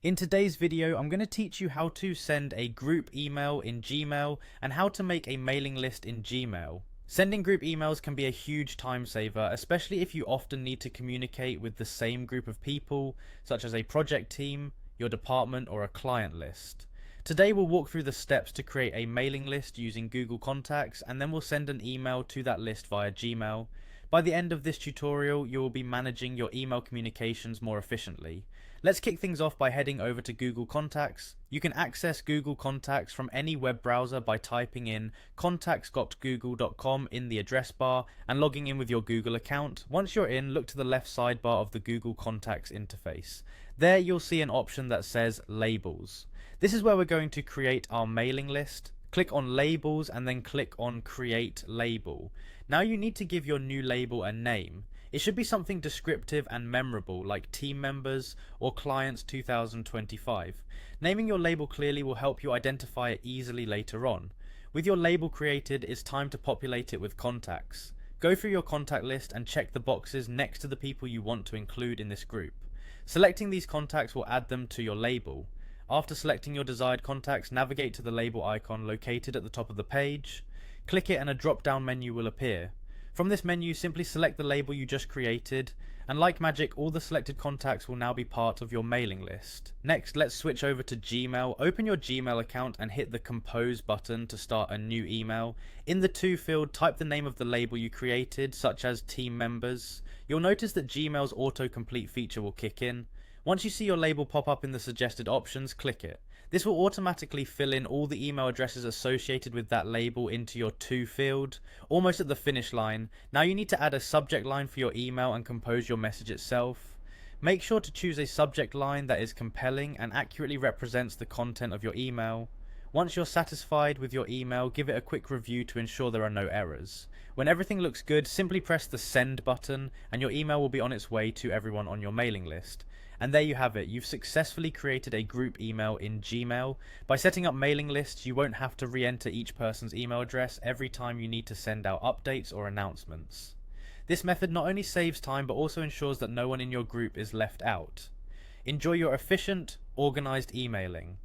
In today's video, I'm going to teach you how to send a group email in Gmail and how to make a mailing list in Gmail. Sending group emails can be a huge time saver, especially if you often need to communicate with the same group of people, such as a project team, your department, or a client list. Today we'll walk through the steps to create a mailing list using Google Contacts, and then we'll send an email to that list via Gmail. By the end of this tutorial, you will be managing your email communications more efficiently. Let's kick things off by heading over to Google Contacts. You can access Google Contacts from any web browser by typing in contacts.google.com in the address bar and logging in with your Google account. Once you're in, look to the left sidebar of the Google Contacts interface. There you'll see an option that says Labels. This is where we're going to create our mailing list. Click on Labels and then click on Create Label. Now you need to give your new label a name. It should be something descriptive and memorable, like Team Members or Clients 2025. Naming your label clearly will help you identify it easily later on. With your label created, it's time to populate it with contacts. Go through your contact list and check the boxes next to the people you want to include in this group. Selecting these contacts will add them to your label. After selecting your desired contacts, navigate to the label icon located at the top of the page. Click it and a drop-down menu will appear. From this menu, simply select the label you just created, and like magic, all the selected contacts will now be part of your mailing list. Next, let's switch over to Gmail. Open your Gmail account and hit the Compose button to start a new email. In the To field, type the name of the label you created, such as Team Members. You'll notice that Gmail's autocomplete feature will kick in. Once you see your label pop up in the suggested options, click it. This will automatically fill in all the email addresses associated with that label into your To field, almost at the finish line. Now you need to add a subject line for your email and compose your message itself. Make sure to choose a subject line that is compelling and accurately represents the content of your email. Once you're satisfied with your email, give it a quick review to ensure there are no errors. When everything looks good, simply press the Send button and your email will be on its way to everyone on your mailing list. And there you have it, you've successfully created a group email in Gmail. By setting up mailing lists, you won't have to re-enter each person's email address every time you need to send out updates or announcements. This method not only saves time but also ensures that no one in your group is left out. Enjoy your efficient, organized emailing.